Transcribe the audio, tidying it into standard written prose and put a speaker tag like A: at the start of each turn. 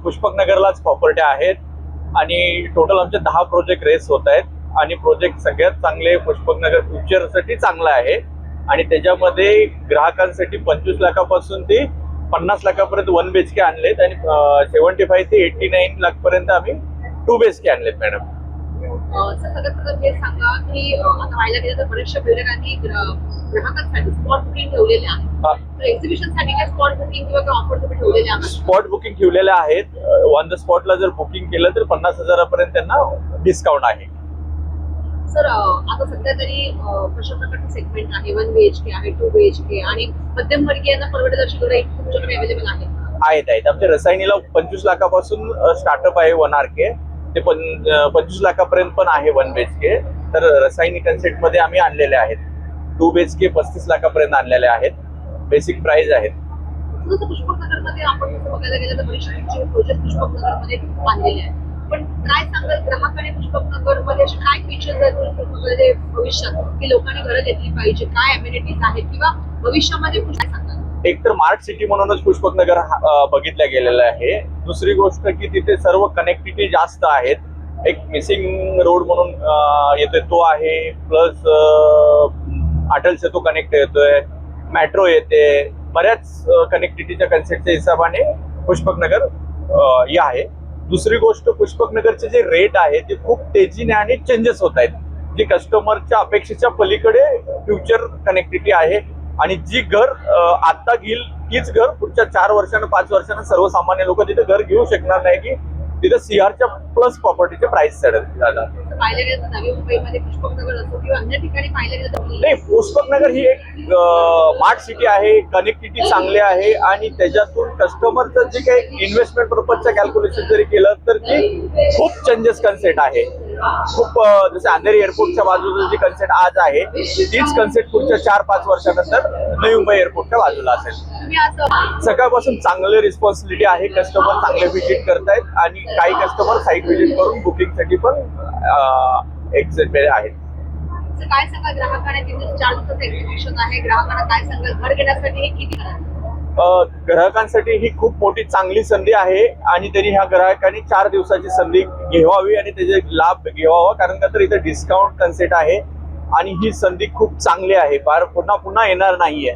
A: पुष्पक नगरलाच प्रॉपर्ट्या आहेत आणि टोटल आमचे 10 प्रोजेक्ट रेस होत आहेत आणि प्रोजेक्ट सगळ्यात चांगले पुष्पक नगर फ्युचरसाठी चांगलं आहे आणि त्याच्यामध्ये ग्राहकांसाठी 25 लाखापासून ते 50 लाखापर्यंत 1 BHK आणलेत आणि 75 ते 89 लाखपर्यंत आम्ही 2 BHK आणलेत मॅडम.
B: सगळ्यात प्रथम हे सांगा की आता पाहायला गेलं तर बरेचशा बिल्डरांनी ग्राहकांसाठी स्पॉट बुकिंग ठेवलेले आहे. एक्झिबिशन साठी काय स्पॉट बुकिंग किंवा ऑफर तुम्ही ठेवलेले आहेत?
A: स्पॉट बुकिंग ठेवलेले आहेत. ऑन द स्पॉटला जर बुकिंग केलं तर 50,000 पर्यंत त्यांना डिस्काउंट आहे.
B: सर आता सध्या तरी कशा प्रकारचे सेगमेंट आहे? 1 BHK आहे, 2 BHK आणि मध्यमवर्गीयांना परवडेल अशी घरे तुमच्याकडे अवेलेबल
A: आहेत. आमच्या रसायनीला 25 लाखापासून स्टार्टअप आहे 1 RK ते 25 लाखापर्यंत पण आहे 1 BHK. तर रसायनी कन्सेप्ट मध्ये आम्ही आणलेले आहेत. 2 BHK 35 लाखापर्यंत आणलेले आहेत. बेसिक प्राइस आहेत.
B: पुष्पक नगर मध्ये आपण जसं बघायला गेलं तर बरेचसे प्रोजेक्ट पुष्पक नगर मध्ये बांधलेले आहेत. पण काय सांगाल ग्राहकाने पुष्पक नगर मध्ये असे काय फीचर्स आहेत पुष्पक नगर भविष्यात की लोकांनी घरं घेतली पाहिजे, काय अमेनिटीज आहेत किंवा भविष्यामध्ये काय सांगाल? एक
A: तर स्मार्ट सिटी म्हणूनच पुष्पक नगर बघितलं गेलेलं आहे. दुसरी गोष्ट की तिथे सर्व कनेक्टिव्हिटी जास्त आहेत. एक मिसिंग रोड म्हणून येतोय तो आहे, प्लस अटल सेतू कनेक्ट येतोय, मेट्रो येते, बऱ्याच कनेक्टिव्हिटीच्या कन्सेप्टच्या हिशोबाने पुष्पक नगर हे आहे. दुसरी गोष्ट पुष्पक नगरचे जे रेट आहे ते खूप तेजीने आणि चेंजेस होत आहेत. जी कस्टमरच्या अपेक्षेच्या पलीकडे फ्युचर कनेक्टिव्हिटी आहे आणि जी घर आता घेईल तीच घर पुढच्या 4 वर्षांना 5 वर्षांना सर्वसामान्य लोक तिथे घर घेऊ शकणार नाही की तिथे CRच्या प्लस प्रॉपर्टीचे प्राइस चढतात. नाही, पुष्पक नगर ही एक स्मार्ट सिटी आहे, कनेक्टिव्हिटी चांगली आहे आणि त्याच्यातून कस्टमरचं जे काही इन्व्हेस्टमेंट पर्पजचं कॅल्क्युलेशन जरी केलं तर ती खूप चेंजेस कन्सेप्ट आहे. खूप जसं अंधेरी एअरपोर्टच्या बाजूला जी कन्सेप्ट आज आहे तीच कन्सेप्ट पुढच्या 4-5 वर्षानंतर नवी मुंबई एअरपोर्टच्या बाजूला असेल. सकाळपासून चांगली रिस्पॉन्सिबिलिटी आहे. कस्टमर चांगले व्हिजिट करतायत आणि काही कस्टमर साईट व्हिजिट करून बुकिंग साठी पण एक्झिट आहेत.
B: काय सांगा ग्राहकांना? 4 दिवसाचं एक्झिबिशन आहे. ग्राहकांना काय सांगाल घर घेण्यासाठी हे किती?
A: ग्राहकांसाठी ही खूप मोठी चांगली संधी आहे आणि त्यांनी ह्या ग्राहकांनी 4 दिवसाची संधी घ्यावी आणि त्याचे लाभ घ्यावा, कारण का तर इथे डिस्काउंट कन्सेप्ट आहे आणि ही संधी खूप चांगली आहे. पुन्हा येणार नाहीये.